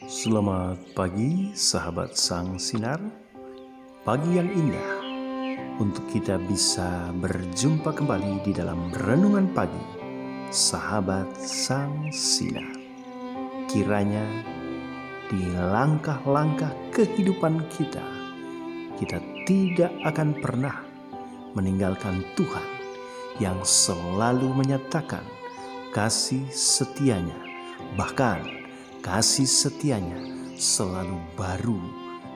Selamat pagi sahabat Sang Sinar, pagi yang indah untuk kita bisa berjumpa kembali di dalam renungan pagi sahabat Sang Sinar. Kiranya di langkah-langkah kehidupan kita tidak akan pernah meninggalkan Tuhan yang selalu menyatakan kasih setianya, bahkan kasih setianya selalu baru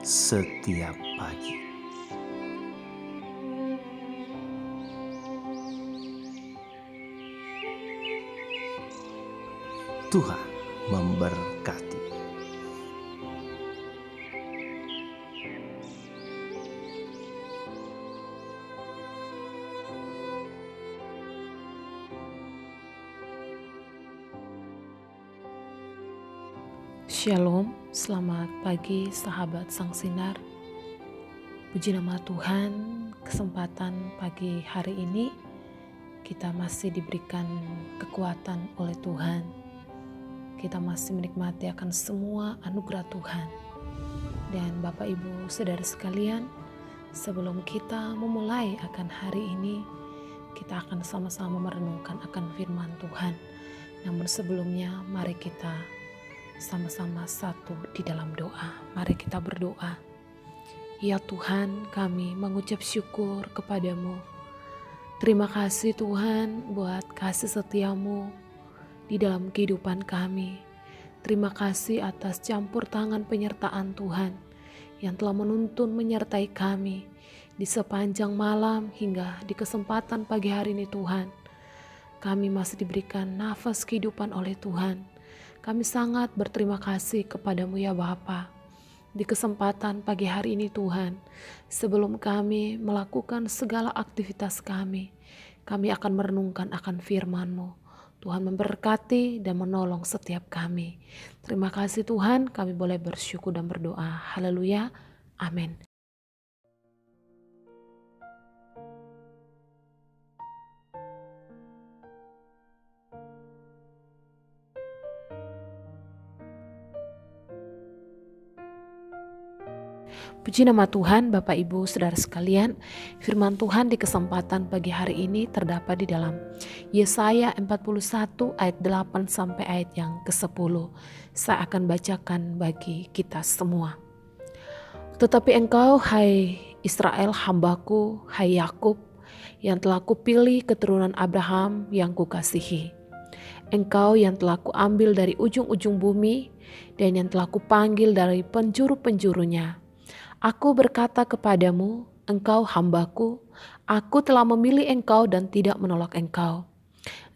setiap pagi. Tuhan memberkati. Shalom, selamat pagi sahabat Sang Sinar. Puji nama Tuhan, kesempatan pagi hari ini kita masih diberikan kekuatan oleh Tuhan. Kita masih menikmati akan semua anugerah Tuhan. Dan Bapak Ibu saudara sekalian, sebelum kita memulai akan hari ini, kita akan sama-sama merenungkan akan firman Tuhan. Namun sebelumnya mari kita sama-sama satu di dalam doa. Mari kita berdoa. Ya Tuhan, kami mengucap syukur kepadamu. Terima kasih Tuhan buat kasih setiamu di dalam kehidupan kami. Terima kasih atas campur tangan penyertaan Tuhan yang telah menuntun menyertai kami di sepanjang malam hingga di kesempatan pagi hari ini Tuhan. Kami masih diberikan nafas kehidupan oleh Tuhan. Kami sangat berterima kasih kepadamu ya Bapa. Di kesempatan pagi hari ini Tuhan, sebelum kami melakukan segala aktivitas kami akan merenungkan akan firman-Mu. Tuhan memberkati dan menolong setiap kami. Terima kasih Tuhan, kami boleh bersyukur dan berdoa. Haleluya, amin. Puji nama Tuhan, Bapak Ibu Saudara sekalian. Firman Tuhan di kesempatan pagi hari ini terdapat di dalam Yesaya 41 ayat 8 sampai ayat yang ke-10. Saya akan bacakan bagi kita semua. Tetapi engkau, hai Israel hambaku, hai Yakub, yang telah kupilih keturunan Abraham yang kukasihi. Engkau yang telah kuambil dari ujung-ujung bumi dan yang telah kupanggil dari penjuru-penjurunya. Aku berkata kepadamu, engkau hambaku, aku telah memilih engkau dan tidak menolak engkau.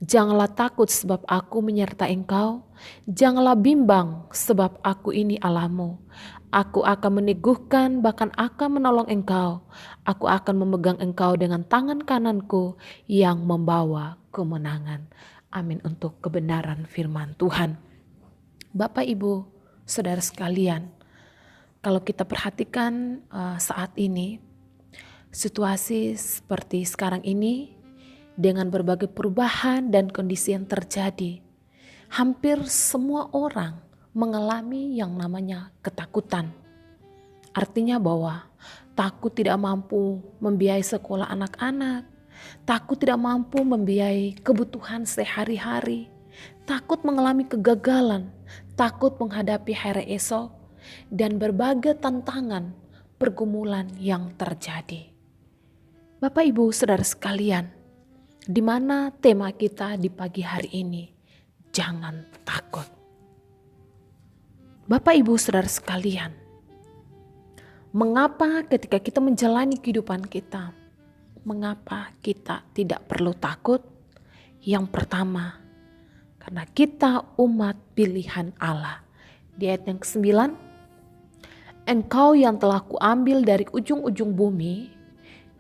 Janganlah takut sebab aku menyertai engkau, janganlah bimbang sebab aku ini Allahmu. Aku akan meneguhkan bahkan akan menolong engkau, aku akan memegang engkau dengan tangan kananku yang membawa kemenangan. Amin untuk kebenaran firman Tuhan. Bapak Ibu, saudara sekalian, kalau kita perhatikan saat ini, situasi seperti sekarang ini dengan berbagai perubahan dan kondisi yang terjadi, hampir semua orang mengalami yang namanya ketakutan. Artinya bahwa takut tidak mampu membiayai sekolah anak-anak, takut tidak mampu membiayai kebutuhan sehari-hari, takut mengalami kegagalan, takut menghadapi hari esok, dan berbagai tantangan pergumulan yang terjadi. Bapak Ibu Saudara sekalian, di mana tema kita di pagi hari ini? Jangan takut. Bapak Ibu Saudara sekalian, mengapa ketika kita menjalani kehidupan kita, mengapa kita tidak perlu takut? Yang pertama, karena kita umat pilihan Allah. Di ayat yang ke-9, engkau yang telah kuambil dari ujung-ujung bumi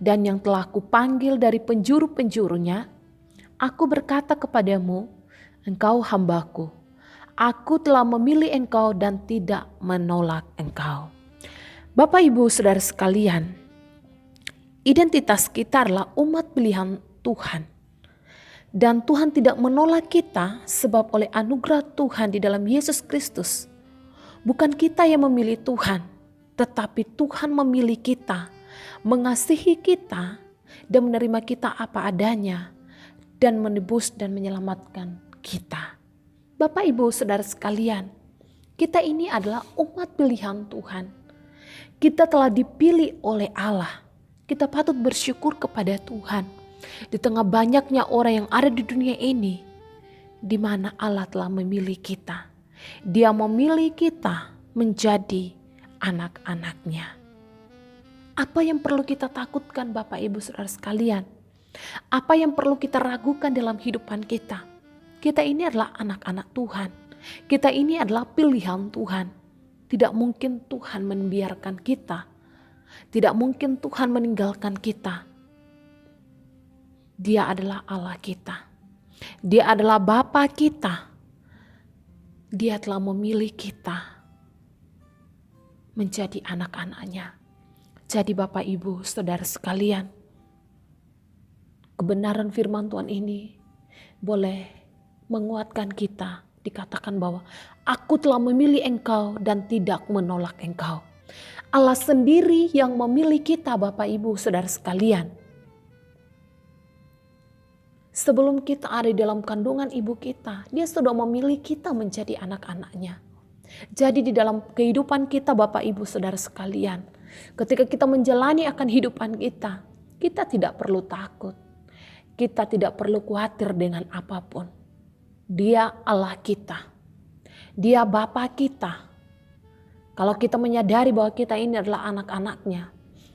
dan yang telah kupanggil dari penjuru-penjurunya, aku berkata kepadamu, engkau hambaku, aku telah memilih engkau dan tidak menolak engkau. Bapak Ibu Saudara sekalian, identitas kita adalah umat pilihan Tuhan. Dan Tuhan tidak menolak kita sebab oleh anugerah Tuhan di dalam Yesus Kristus, Bukan kita yang memilih Tuhan, tetapi Tuhan memilih kita, mengasihi kita, dan menerima kita apa adanya, dan menebus dan menyelamatkan kita. Bapak Ibu Saudara sekalian, kita ini adalah umat pilihan Tuhan. Kita telah dipilih oleh Allah. Kita patut bersyukur kepada Tuhan. Di tengah banyaknya orang yang ada di dunia ini, di mana Allah telah memilih kita. Dia memilih kita menjadi anak-anaknya. Apa yang perlu kita takutkan Bapak Ibu Saudara sekalian? Apa yang perlu kita ragukan dalam kehidupan kita? Kita ini adalah anak-anak Tuhan. Kita ini adalah pilihan Tuhan. Tidak mungkin Tuhan membiarkan kita. Tidak mungkin Tuhan meninggalkan kita. Dia adalah Allah kita. Dia adalah Bapa kita. Dia telah memilih kita menjadi anak-anaknya. Jadi Bapak Ibu Saudara sekalian, kebenaran firman Tuhan ini boleh menguatkan kita. Dikatakan bahwa aku telah memilih engkau dan tidak menolak engkau. Allah sendiri yang memilih kita Bapak Ibu Saudara sekalian. Sebelum kita ada di dalam kandungan ibu kita, dia sudah memilih kita menjadi anak-anaknya. Jadi di dalam kehidupan kita Bapak Ibu Saudara sekalian, ketika kita menjalani akan kehidupan kita, kita tidak perlu takut. Kita tidak perlu khawatir dengan apapun. Dia Allah kita. Dia Bapa kita. Kalau kita menyadari bahwa kita ini adalah anak-anaknya.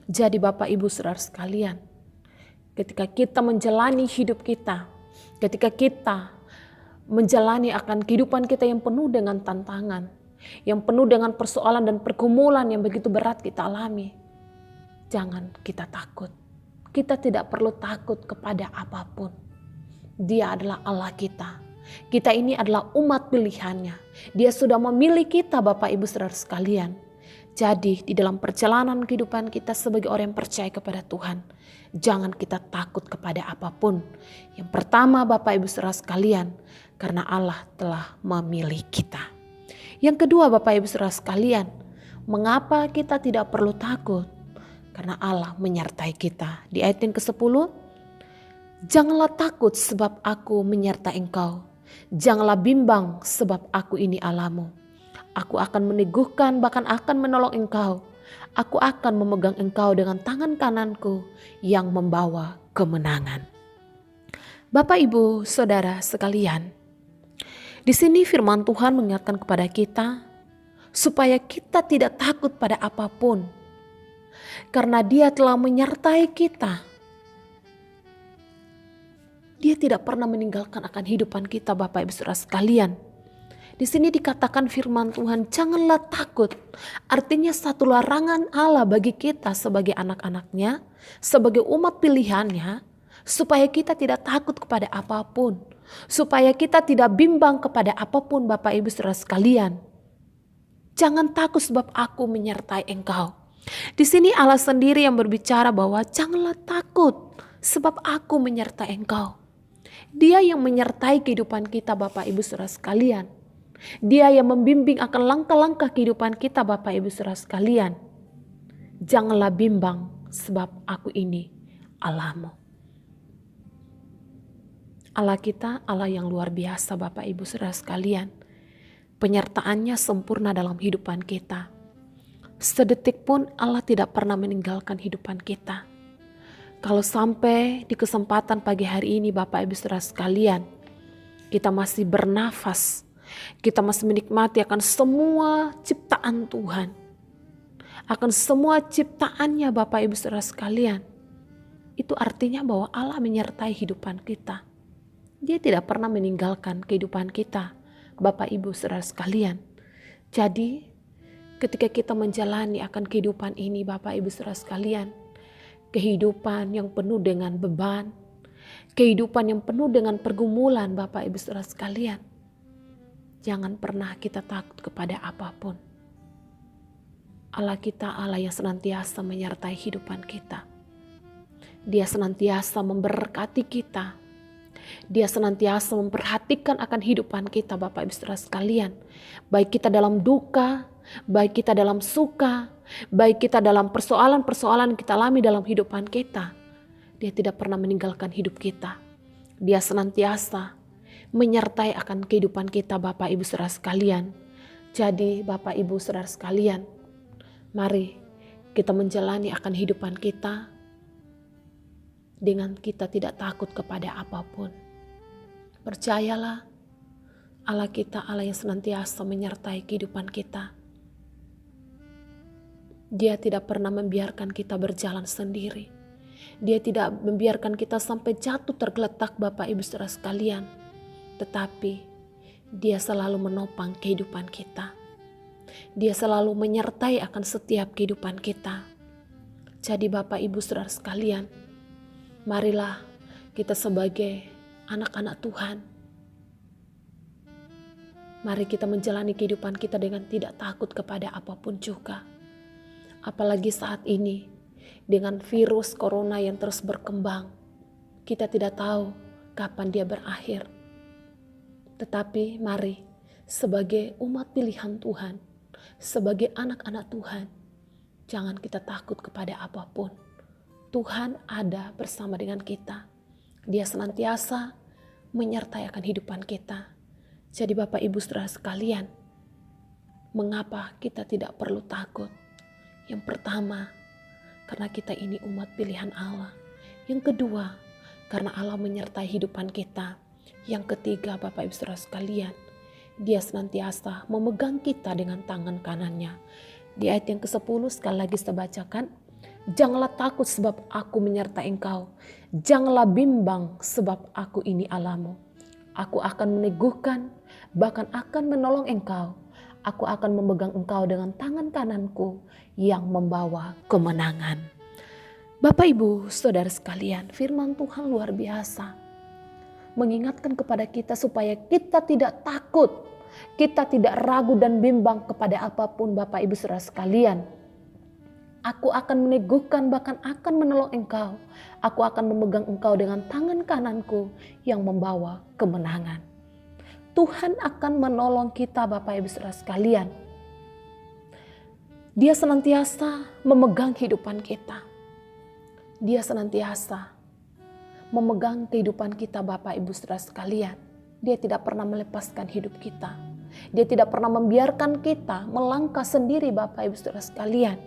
Jadi Bapak Ibu Saudara sekalian, ketika kita menjalani hidup kita, ketika kita menjalani akan kehidupan kita yang penuh dengan tantangan, yang penuh dengan persoalan dan pergumulan yang begitu berat kita alami, jangan kita takut. Kita tidak perlu takut kepada apapun. Dia adalah Allah kita. Kita ini adalah umat pilihannya. Dia sudah memilih kita Bapak Ibu Saudara sekalian. Jadi di dalam perjalanan kehidupan kita sebagai orang yang percaya kepada Tuhan, jangan kita takut kepada apapun. Yang pertama Bapak Ibu Saudara sekalian, karena Allah telah memilih kita. Yang kedua Bapak Ibu Saudara sekalian, mengapa kita tidak perlu takut? Karena Allah menyertai kita. Di ayat yang ke-10, janganlah takut sebab aku menyertai engkau. Janganlah bimbang sebab aku ini Allahmu. Aku akan meneguhkan bahkan akan menolong engkau. Aku akan memegang engkau dengan tangan kananku yang membawa kemenangan. Bapak Ibu Saudara sekalian, di sini firman Tuhan mengingatkan kepada kita supaya kita tidak takut pada apapun. Karena Dia telah menyertai kita. Dia tidak pernah meninggalkan akan kehidupan kita Bapak Ibu Saudara sekalian. Di sini dikatakan firman Tuhan, janganlah takut. Artinya satu larangan Allah bagi kita sebagai anak-anaknya, sebagai umat pilihannya, supaya kita tidak takut kepada apapun. Supaya kita tidak bimbang kepada apapun Bapak Ibu Saudara sekalian. Jangan takut sebab aku menyertai engkau. Di sini Allah sendiri yang berbicara bahwa janganlah takut sebab aku menyertai engkau. Dia yang menyertai kehidupan kita Bapak Ibu Saudara sekalian. Dia yang membimbing akan langkah-langkah kehidupan kita Bapak Ibu Saudara sekalian. Janganlah bimbang sebab aku ini Allahmu. Allah kita Allah yang luar biasa Bapak Ibu Saudara sekalian. Penyertaannya sempurna dalam kehidupan kita. Sedetik pun Allah tidak pernah meninggalkan kehidupan kita. Kalau sampai di kesempatan pagi hari ini Bapak Ibu Saudara sekalian, kita masih bernafas, kita masih menikmati akan semua ciptaan Tuhan, akan semua ciptaannya Bapak Ibu Saudara sekalian, itu artinya bahwa Allah menyertai kehidupan kita. Dia tidak pernah meninggalkan kehidupan kita Bapak Ibu Saudara sekalian. Jadi ketika kita menjalani akan kehidupan ini Bapak Ibu Saudara sekalian, kehidupan yang penuh dengan beban, kehidupan yang penuh dengan pergumulan Bapak Ibu Saudara sekalian, jangan pernah kita takut kepada apapun. Allah kita Allah yang senantiasa menyertai kehidupan kita. Dia senantiasa memberkati kita. Dia senantiasa memperhatikan akan kehidupan kita Bapak Ibu Saudara sekalian. Baik kita dalam duka, baik kita dalam suka, baik kita dalam persoalan-persoalan kita alami dalam kehidupan kita. Dia tidak pernah meninggalkan hidup kita. Dia senantiasa menyertai akan kehidupan kita, Bapak Ibu Saudara sekalian. Jadi Bapak Ibu Saudara sekalian, mari kita menjalani akan kehidupan kita dengan kita tidak takut kepada apapun. Percayalah, Allah kita Allah yang senantiasa menyertai kehidupan kita. Dia tidak pernah membiarkan kita berjalan sendiri. Dia tidak membiarkan kita sampai jatuh tergeletak, Bapak Ibu Saudara sekalian. Tetapi Dia selalu menopang kehidupan kita. Dia selalu menyertai akan setiap kehidupan kita. Jadi Bapak Ibu Saudara sekalian, marilah kita sebagai anak-anak Tuhan, mari kita menjalani kehidupan kita dengan tidak takut kepada apapun juga. Apalagi saat ini dengan virus corona yang terus berkembang, kita tidak tahu kapan dia berakhir. Tetapi mari sebagai umat pilihan Tuhan, sebagai anak-anak Tuhan, jangan kita takut kepada apapun. Tuhan ada bersama dengan kita. Dia senantiasa menyertai akan kehidupan kita. Jadi Bapak Ibu Saudara sekalian, mengapa kita tidak perlu takut? Yang pertama, karena kita ini umat pilihan Allah. Yang kedua, karena Allah menyertai kehidupan kita. Yang ketiga, Bapak Ibu Saudara sekalian, Dia senantiasa memegang kita dengan tangan kanannya. Di ayat yang ke-10 sekali lagi saya bacakan. Janganlah takut sebab aku menyertai engkau. Janganlah bimbang sebab aku ini Allahmu. Aku akan meneguhkan, bahkan akan menolong engkau. Aku akan memegang engkau dengan tangan kananku yang membawa kemenangan. Bapak Ibu Saudara sekalian, firman Tuhan luar biasa. Mengingatkan kepada kita supaya kita tidak takut. Kita tidak ragu dan bimbang kepada apapun, Bapak Ibu Saudara sekalian. Aku akan meneguhkan, bahkan akan menolong engkau. Aku akan memegang engkau dengan tangan kananku yang membawa kemenangan. Tuhan akan menolong kita, Bapak Ibu Saudara sekalian. Dia senantiasa memegang kehidupan kita. Dia senantiasa memegang kehidupan kita, Bapak Ibu Saudara sekalian. Dia tidak pernah melepaskan hidup kita. Dia tidak pernah membiarkan kita melangkah sendiri, Bapak Ibu Saudara sekalian.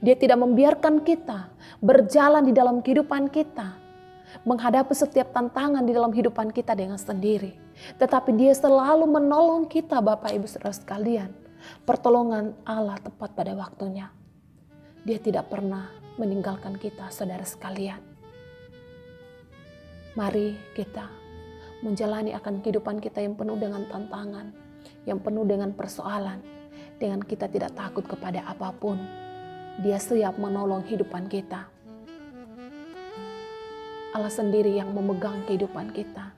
Dia tidak membiarkan kita berjalan di dalam kehidupan kita, menghadapi setiap tantangan di dalam kehidupan kita dengan sendiri. Tetapi Dia selalu menolong kita, Bapak Ibu Saudara sekalian. Pertolongan Allah tepat pada waktunya. Dia tidak pernah meninggalkan kita, saudara sekalian. Mari kita menjalani akan kehidupan kita yang penuh dengan tantangan, yang penuh dengan persoalan, dengan kita tidak takut kepada apapun. Dia siap menolong kehidupan kita. Allah sendiri yang memegang kehidupan kita.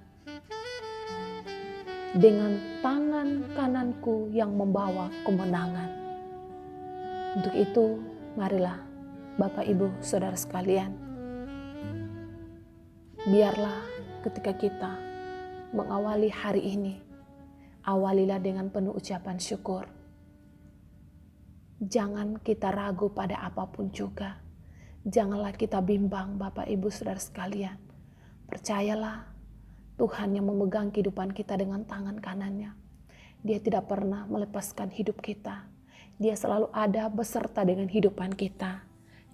Dengan tangan kananku yang membawa kemenangan. Untuk itu, marilah Bapak Ibu Saudara sekalian, biarlah ketika kita mengawali hari ini, awalilah dengan penuh ucapan syukur. Jangan kita ragu pada apapun juga. Janganlah kita bimbang, Bapak Ibu Saudara sekalian. Percayalah, Tuhan yang memegang kehidupan kita dengan tangan kanannya. Dia tidak pernah melepaskan hidup kita. Dia selalu ada beserta dengan kehidupan kita.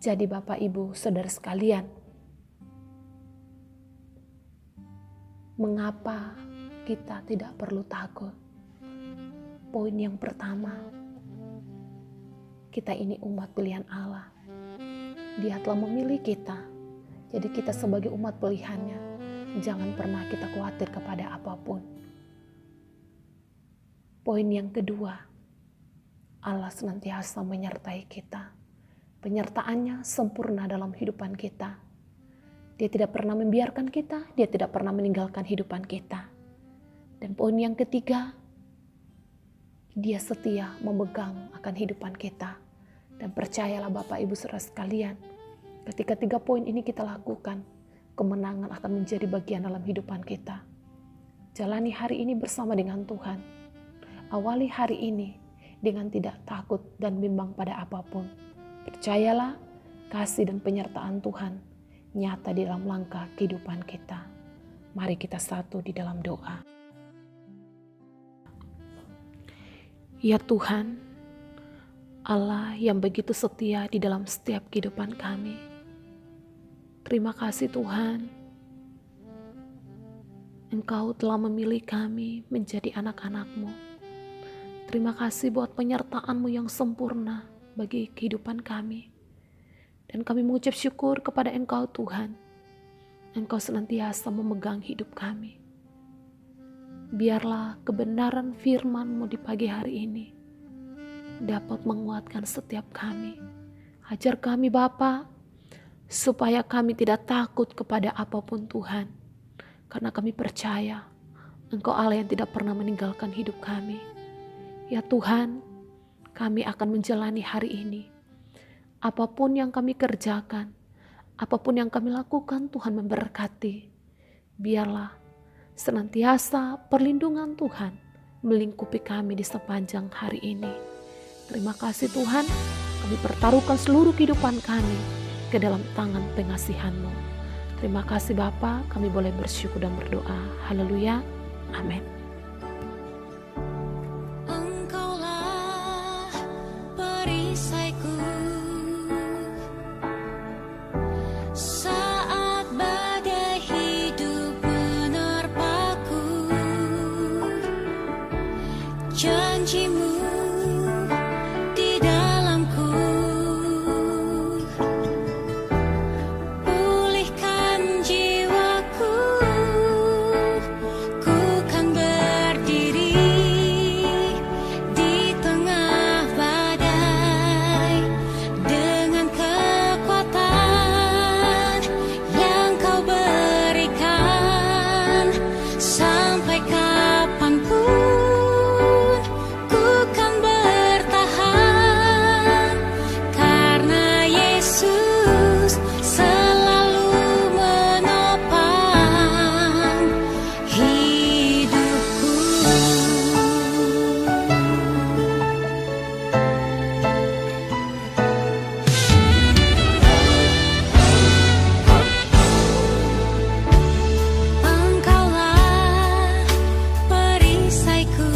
Jadi Bapak Ibu Saudara sekalian, mengapa kita tidak perlu takut? Poin yang pertama, kita ini umat pilihan Allah. Dia telah memilih kita. Jadi kita sebagai umat pilihannya, jangan pernah kita khawatir kepada apapun. Poin yang kedua, Allah senantiasa menyertai kita. Penyertaannya sempurna dalam kehidupan kita. Dia tidak pernah membiarkan kita, Dia tidak pernah meninggalkan kehidupan kita. Dan poin yang ketiga, Dia setia memegang akan kehidupan kita. Dan percayalah Bapak Ibu Saudara sekalian, ketika 3 poin ini kita lakukan, kemenangan akan menjadi bagian dalam kehidupan kita. Jalani hari ini bersama dengan Tuhan. Awali hari ini dengan tidak takut dan bimbang pada apapun. Percayalah, kasih dan penyertaan Tuhan nyata di dalam langkah kehidupan kita. Mari kita satu di dalam doa. Ya Tuhan, Allah yang begitu setia di dalam setiap kehidupan kami. Terima kasih Tuhan, Engkau telah memilih kami menjadi anak-anak-Mu. Terima kasih buat penyertaan-Mu yang sempurna bagi kehidupan kami. Dan kami mengucap syukur kepada Engkau Tuhan. Engkau senantiasa memegang hidup kami. Biarlah kebenaran firman-Mu di pagi hari ini dapat menguatkan setiap kami. Ajar kami Bapa, supaya kami tidak takut kepada apapun Tuhan. Karena kami percaya Engkau Allah yang tidak pernah meninggalkan hidup kami. Ya Tuhan, kami akan menjalani hari ini. Apapun yang kami kerjakan, apapun yang kami lakukan, Tuhan memberkati. Biarlah senantiasa perlindungan Tuhan melingkupi kami di sepanjang hari ini. Terima kasih Tuhan, kami pertaruhkan seluruh kehidupan kami ke dalam tangan pengasihan-Mu. Terima kasih Bapa, kami boleh bersyukur dan berdoa. Haleluya, amin. Engkaulah perisaiku saat badai hidup menerpaku. Janji-Mu di dalamku, pulihkan jiwaku. Ku kan berdiri di tengah badai dengan kekuatan yang Kau berikan. Sampai kapanpun ku kan bertahan, karena Yesus selalu menopang hidupku. Engkaulah perisaiku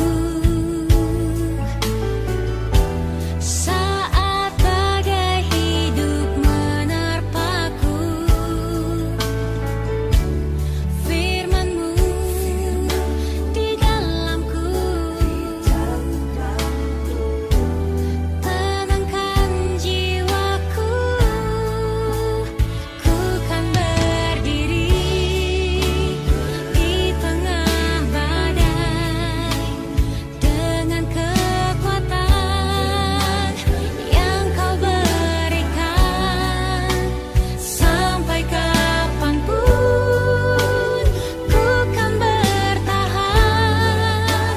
saat badai hidup menerpaku. Firman-Mu di dalamku, tenangkan jiwaku. Ku kan berdiri di tengah badai dengan kekuatan yang Kau berikan. Sampai kapanpun ku kan bertahan,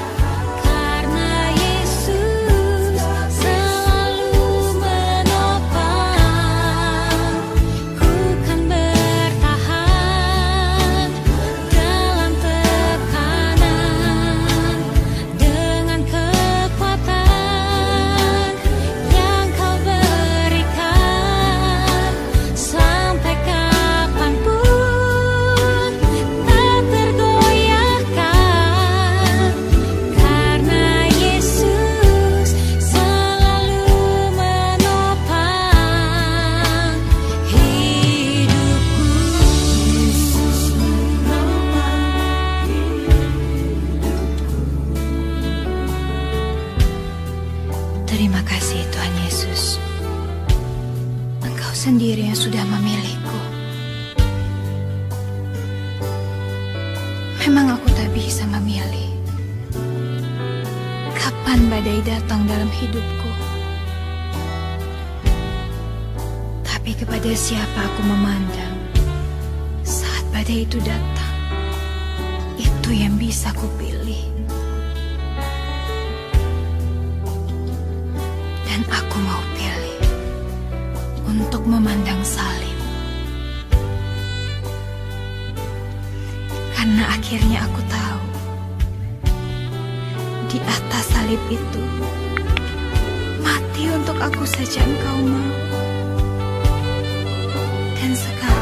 karena Yesus selalu menopang. Ku kan bertahan dalam tekanan dengan kekuatan yang Kau berikan. Sampai kapanpun tak tergoyahkan, karena Yesus selalu menopang hidupku. Terima kasih Tuhan Yesus, Engkau sendiri yang sudah memilihku. Memang aku tak bisa memilih kapan badai datang dalam hidupku, tapi kepada siapa aku memandang saat badai itu datang, itu yang bisa kupilih. Dan aku mau pilih untuk memandang salib, karena akhirnya aku tahu di atas salib itu Seperti untuk aku saja engkau mau. Dan sekarang